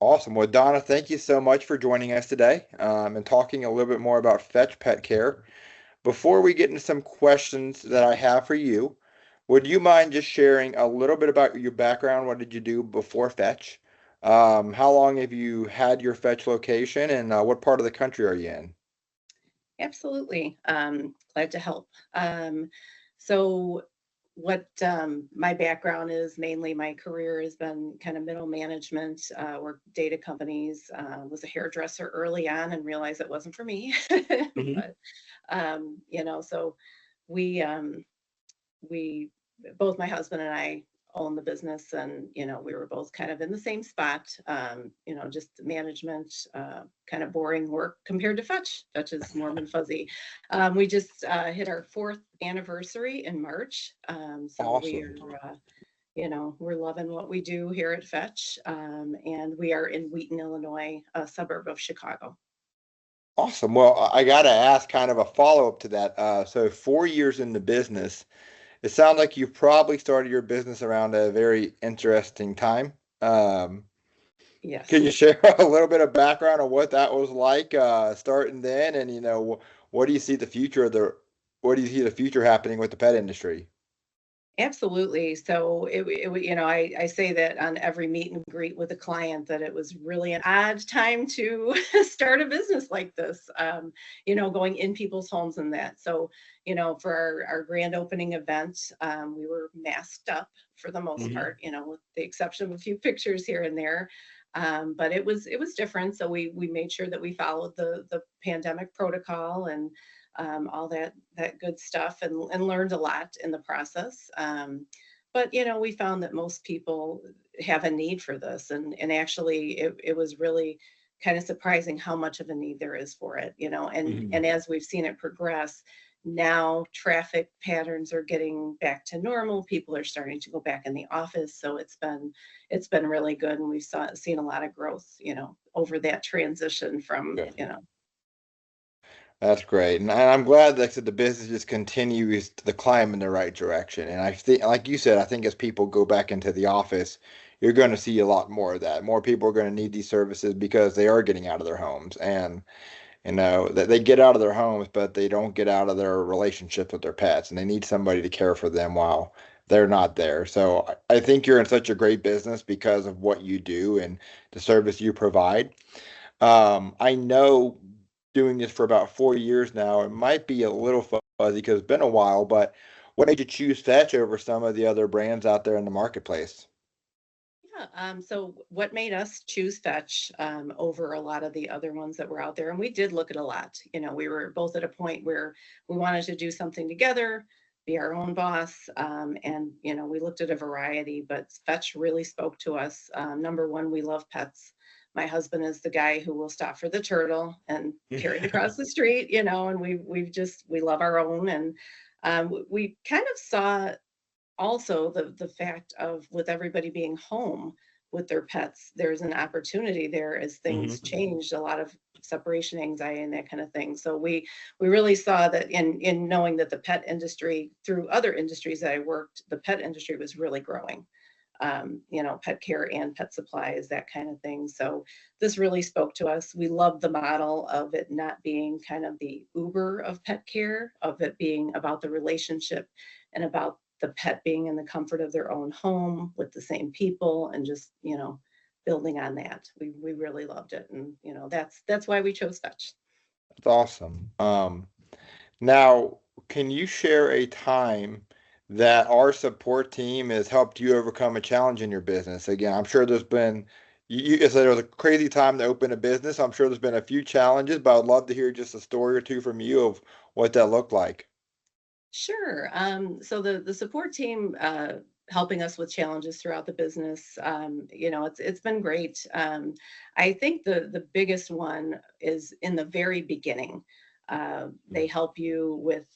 Awesome. Well, Donna, thank you so much for joining us today and talking a little bit more about Fetch Pet Care. Before we get into some questions that I have for you, would you mind just sharing a little bit about your background? What did you do before Fetch? How long have you had your Fetch location, and what part of the country are you in? Absolutely. Glad to help. So, what my background is mainly my career has been kind of middle management, worked data companies, was a hairdresser early on and realized it wasn't for me. Hmm. But, so we, um, we both my husband and I own the business, and we were both kind of in the same spot. Just management, kind of boring work compared to Fetch. Fetch is warm and fuzzy. We just hit our fourth anniversary in March, so we Awesome. are. We're loving what we do here at Fetch, and we are in Wheaton, Illinois, a suburb of Chicago. Awesome. Well, I got to ask kind of a follow-up to that. So 4 years in the business, it sounds like you probably started your business around a very interesting time. Um, can Yes. you share a little bit of background on what that was like starting then, and what do you see the future of the what do you see the future happening with the pet industry? Absolutely. So I say that on every meet and greet with a client that it was really an odd time to start a business like this, going in people's homes and that. So, for our grand opening event, we were masked up for the most Hmm. part, with the exception of a few pictures here and there. But it was different. So we made sure that we followed the pandemic protocol and all that good stuff, and learned a lot in the process. But we found that most people have a need for this, and actually it was really kind of surprising how much of a need there is for it. And Hmm. and as we've seen it progress, now traffic patterns are getting back to normal. People are starting to go back in the office, so it's been really good, and we've seen a lot of growth, over that transition from. Good. That's great, and I'm glad that the business just continues to climb in the right direction. And I think, like you said, I think as people go back into the office, you're going to see a lot more of that. More people are going to need these services because they are getting out of their homes, and that they get out of their homes, but they don't get out of their relationships with their pets, and they need somebody to care for them while they're not there. So I think you're in such a great business because of what you do and the service you provide. I know doing this for about 4 years now, it might be a little fuzzy because it's been a while, but what made you choose Fetch over some of the other brands out there in the marketplace? Yeah. So what made us choose Fetch over a lot of the other ones that were out there? And we did look at a lot. We were both at a point where we wanted to do something together, be our own boss. And we looked at a variety, but Fetch really spoke to us. Number one, we love pets. My husband is the guy who will stop for the turtle and carry it across the street, and we love our own. And we kind of saw also the fact of, with everybody being home with their pets, there's an opportunity there as things Hmm. changed, a lot of separation anxiety and that kind of thing. So we really saw that in knowing that the pet industry, through other industries that I worked, the pet industry was really growing. Pet care and pet supplies, that kind of thing. So this really spoke to us. We love the model of it not being kind of the Uber of pet care, of it being about the relationship and about the pet being in the comfort of their own home with the same people, and just, building on that. We really loved it. And, that's why we chose Fetch. That's awesome. Now, can you share a time that our support team has helped you overcome a challenge in your business? Again, I'm sure there's been, you said it was a crazy time to open a business. I'm sure there's been a few challenges, but I'd love to hear just a story or two from you of what that looked like. Sure. So the support team, helping us with challenges throughout the business, it's been great. I think the biggest one is in the very beginning. They help you with,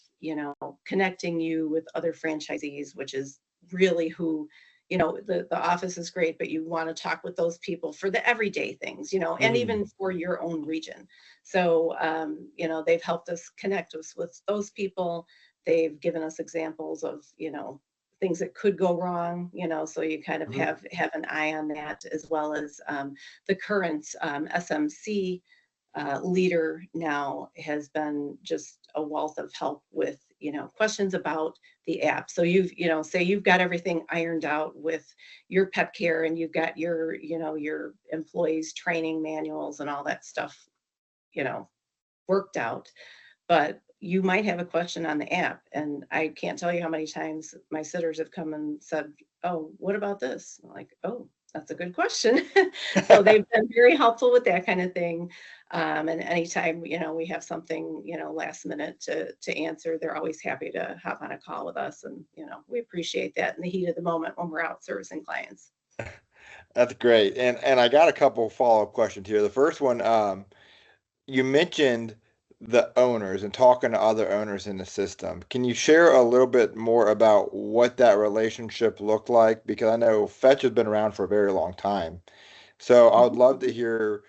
connecting you with other franchisees, which is really who, the office is great, but you want to talk with those people for the everyday things, and Hmm. even for your own region. So, they've helped us connect us with those people. They've given us examples of, things that could go wrong, so you kind of Mhm. have an eye on that, as well as the current SMC leader now has been just a wealth of help with, questions about the app. So say you've got everything ironed out with your pet care, and you've got your employees training manuals and all that stuff, you know, worked out, but you might have a question on the app. And I can't tell you how many times my sitters have come and said, "Oh, what about this?" I'm like, "Oh, that's a good question." So they've been very helpful with that kind of thing. And anytime, we have something, last minute to answer, they're always happy to hop on a call with us. And, we appreciate that in the heat of the moment when we're out servicing clients. That's great. And I got a couple follow-up questions here. The first one, you mentioned the owners and talking to other owners in the system. Can you share a little bit more about what that relationship looked like? Because I know Fetch has been around for a very long time. So I would Mhm. love to hear,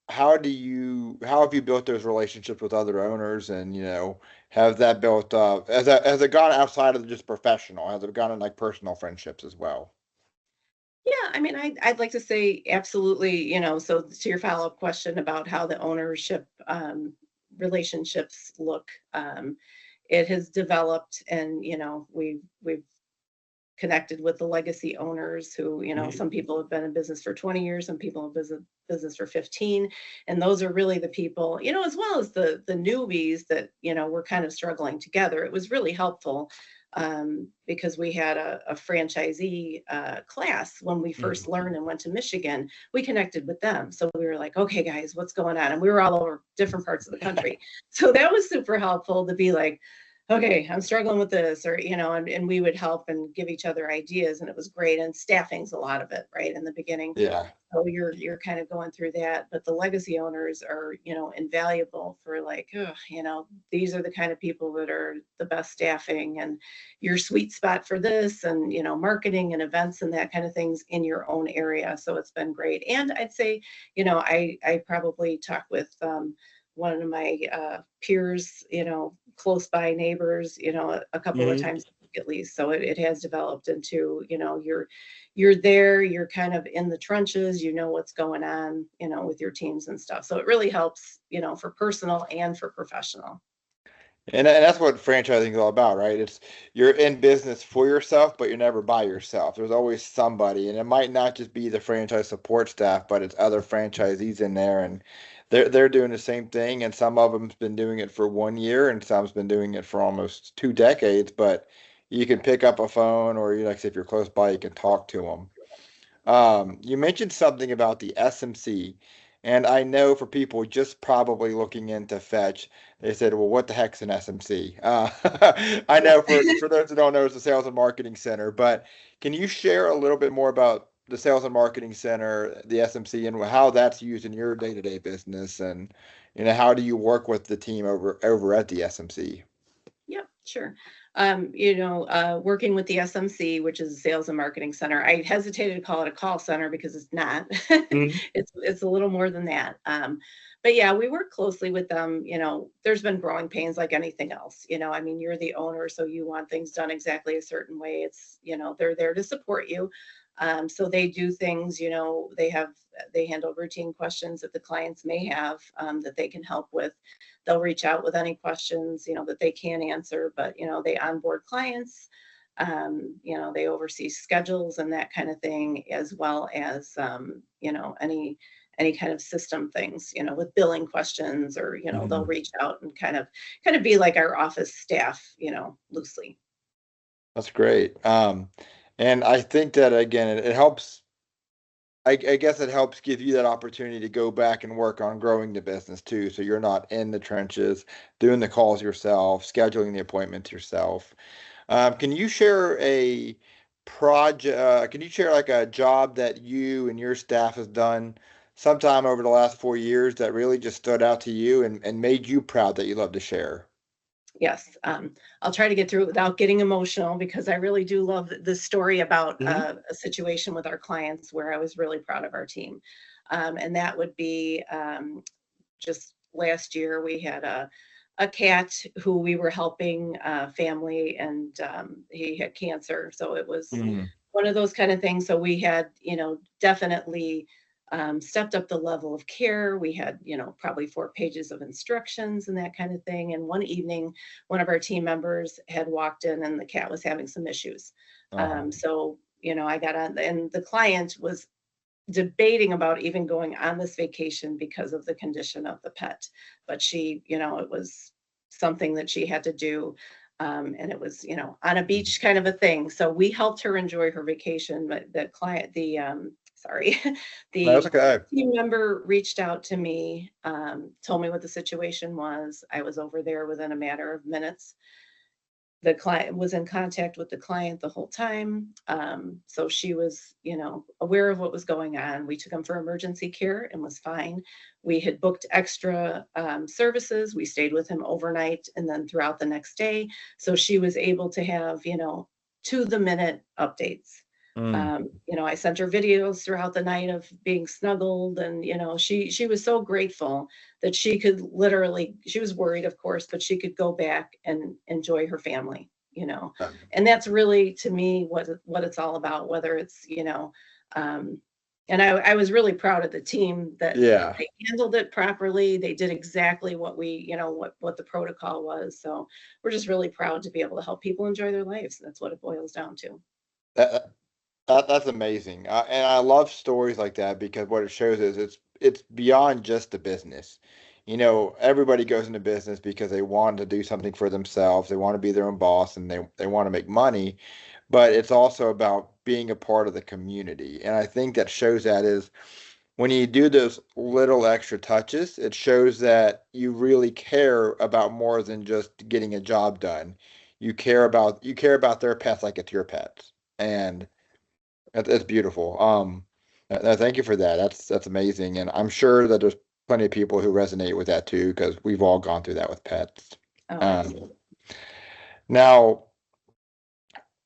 how have you built those relationships with other owners, and have that built up has it gone outside of just professional? Has it gone in like personal friendships as well? Yeah, I mean, I'd like to say absolutely, so to your follow-up question about how the ownership relationships look, it has developed, and we've connected with the legacy owners who, Mhm. some people have been in business for 20 years, some people have business for 15. And those are really the people, as well as the newbies that, were kind of struggling together. It was really helpful, because we had a franchisee class when we first Mhm. learned and went to Michigan. We connected with them. So we were like, okay, guys, what's going on? And we were all over different parts of the country. So that was super helpful to be like, okay, I'm struggling with this, or, and we would help and give each other ideas, and it was great. And staffing's a lot of it, right, in the beginning. Yeah. So you're kind of going through that, but the legacy owners are, invaluable for like, oh, these are the kind of people that are the best staffing, and your sweet spot for this, and marketing and events and that kind of things in your own area. So it's been great. And I'd say, I probably talk with one of my peers, close by neighbors, a couple of Mhm. times at least. So it has developed into, you're there, you're kind of in the trenches, what's going on, with your teams and stuff. So it really helps, for personal and for professional. And that's what franchising is all about, right? It's you're in business for yourself, but you're never by yourself. There's always somebody, and it might not just be the franchise support staff, but it's other franchisees in there, and they're doing the same thing. And some of them's been doing it for 1 year, and some's been doing it for almost 2 decades. But you can pick up a phone, or you like, say, if you're close by, you can talk to them. You mentioned something about the SMC, and I know for people just probably looking into Fetch, they said, "Well, what the heck's an SMC?" I Yeah. know for those who don't know, it's the Sales and Marketing Center. But can you share a little bit more about the Sales and Marketing Center, the SMC, and how that's used in your day-to-day business, and how do you work with the team over at the SMC? Yep, sure. Working with the SMC, which is a Sales and Marketing Center. I hesitated to call it a call center because it's not. Mhm. It's a little more than that. But yeah, we work closely with them. There's been growing pains like anything else. I mean, you're the owner, so you want things done exactly a certain way. It's, they're there to support you. So they do things, they handle routine questions that the clients may have, that they can help with. They'll reach out with any questions, that they can answer, but, they onboard clients, they oversee schedules and that kind of thing, as well as, any kind of system things, with billing questions, or, they'll Mhm. reach out and kind of be like our office staff, loosely. That's great. And I think that again, it helps. I guess it helps give you that opportunity to go back and work on growing the business too. So you're not in the trenches, doing the calls yourself, scheduling the appointments yourself. Can you share a project? Can you share like a job that you and your staff has done sometime over the last 4 years that really just stood out to you and made you proud that you love to share? Yes, I'll try to get through it without getting emotional, because I really do love the story about Hmm. a situation with our clients where I was really proud of our team. And that would be, just last year we had a cat who we were helping family, and he had cancer. So it was Mm. one of those kind of things. So we had, definitely stepped up the level of care. We had, probably 4 pages of instructions and that kind of thing. And one evening, one of our team members had walked in and the cat was having some issues. Oh, So, I got on, and the client was debating about even going on this vacation because of the condition of the pet. But she, it was something that she had to do. And it was, on a beach kind of a thing. So we helped her enjoy her vacation. But the client, sorry, that's the okay. team member reached out to me, told me what the situation was. I was over there within a matter of minutes. The client was in contact with the client the whole time. So she was, aware of what was going on. We took him for emergency care and was fine. We had booked extra services. We stayed with him overnight and then throughout the next day. So she was able to have, to the minute updates. Mm. I sent her videos throughout the night of being snuggled, and she was so grateful that she could literally, she was worried, of course, but she could go back and enjoy her family, and that's really, to me, what it's all about, whether it's, um, and I was really proud of the team that Yeah, they handled it properly. They did exactly what we, what the protocol was. So we're just really proud to be able to help people enjoy their lives. That's what it boils down to. that, that's amazing. And I love stories like that because what it shows is it's beyond just a business. Everybody goes into business because they want to do something for themselves. They want to be their own boss and they want to make money, but it's also about being a part of the community. And I think that shows that is when you do those little extra touches, it shows that you really care about more than just getting a job done. You care about their pets like it's your pets. And that's beautiful. Thank you for that. That's amazing, and I'm sure that there's plenty of people who resonate with that too, because we've all gone through that with pets. Oh, Um, absolutely. now,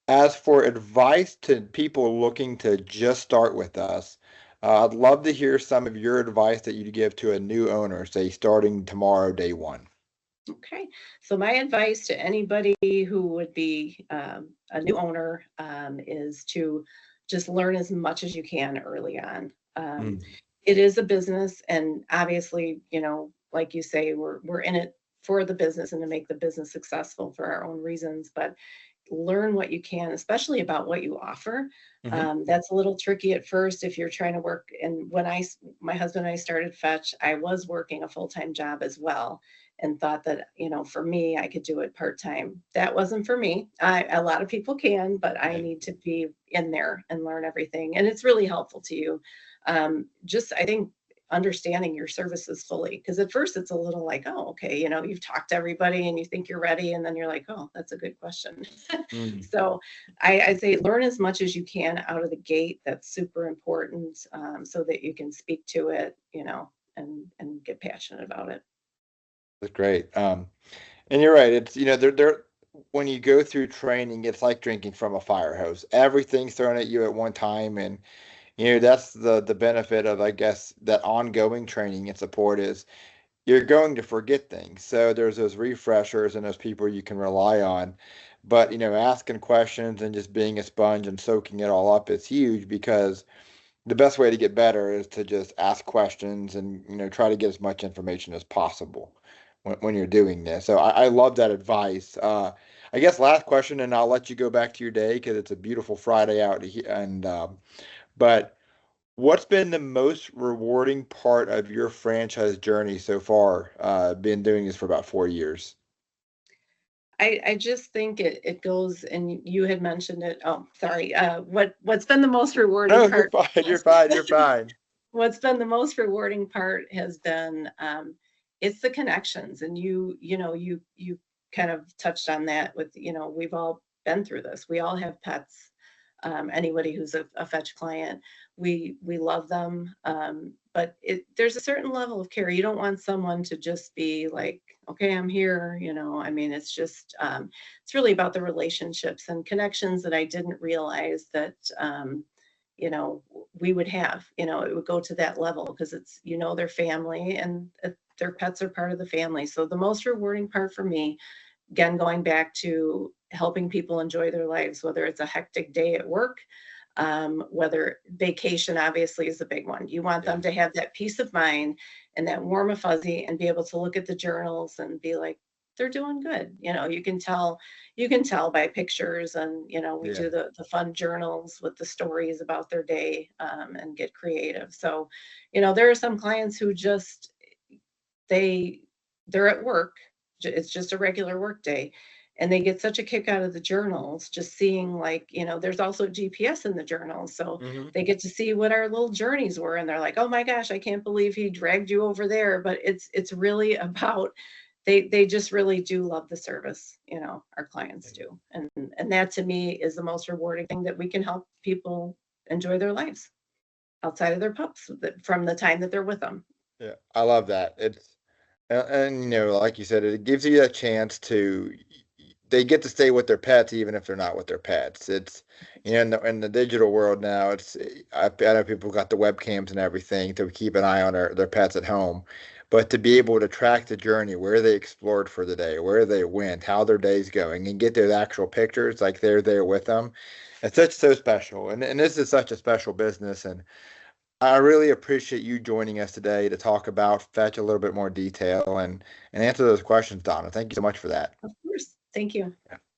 as for advice to people looking to just start with us, I'd love to hear some of your advice that you'd give to a new owner, say starting tomorrow, day one. Okay. So my advice to anybody who would be a new owner is to just learn as much as you can early on. Mm. It is a business, and obviously, like you say, we're in it for the business and to make the business successful for our own reasons. But learn what you can, especially about what you offer. Hmm. That's a little tricky at first if you're trying to work. And when my husband and I started Fetch, I was working a full-time job as well, and thought that, for me, I could do it part-time. That wasn't for me. A lot of people can, but I Right. need to be in there and learn everything. And it's really helpful to you. Just, I think, understanding your services fully, because at first it's a little like, oh, okay, you've talked to everybody and you think you're ready, and then you're like, oh, that's a good question. Mm. So I say learn as much as you can out of the gate. That's super important, so that you can speak to it, and get passionate about it. That's great. And you're right. It's they're when you go through training, it's like drinking from a fire hose. Everything's thrown at you at one time, and that's the benefit of, I guess, that ongoing training and support is you're going to forget things. So there's those refreshers and those people you can rely on. But asking questions and just being a sponge and soaking it all up is huge because the best way to get better is to just ask questions and try to get as much information as possible when you're doing this. So I love that advice. I guess last question, and I'll let you go back to your day because it's a beautiful Friday out here. And but what's been the most rewarding part of your franchise journey so far? Been doing this for about 4 years. I just think it goes, and you had mentioned it. Oh, sorry. What's been the most rewarding No, you're part? fine. You're fine. You're fine. What's been the most rewarding part has been, it's the connections. And you kind of touched on that with, we've all been through this. We all have pets. Anybody who's a Fetch client, we love them. But there's a certain level of care. You don't want someone to just be like, okay, I'm here. I mean, it's really about the relationships and connections that I didn't realize that, you know, we would have. It would go to that level because it's, their family. And their pets are part of the family. So the most rewarding part for me, again, going back to helping people enjoy their lives, whether it's a hectic day at work, whether vacation obviously is a big one. You want Yeah. them to have that peace of mind and that warm and fuzzy and be able to look at the journals and be like, they're doing good. You can tell by pictures, and we Yeah. do the fun journals with the stories about their day, and get creative. So, there are some clients who just they they're at work. It's just a regular work day. And they get such a kick out of the journals, just seeing, like, there's also GPS in the journals. So Hmm. they get to see what our little journeys were. And they're like, oh my gosh, I can't believe he dragged you over there. But it's really about, they just really do love the service, our clients do. And that to me is the most rewarding thing, that we can help people enjoy their lives outside of their pups, from the time that they're with them. Yeah, I love that. And like you said, it gives you a chance to, they get to stay with their pets even if they're not with their pets. It's, in the digital world now, I know people got the webcams and everything to keep an eye on their pets at home, but to be able to track the journey, where they explored for the day, where they went, how their day's going, and get those actual pictures like they're there with them, it's such so special. And this is such a special business, and I really appreciate you joining us today to talk about Fetch a little bit more detail and answer those questions, Donna. Thank you so much for that. Of course. Thank you.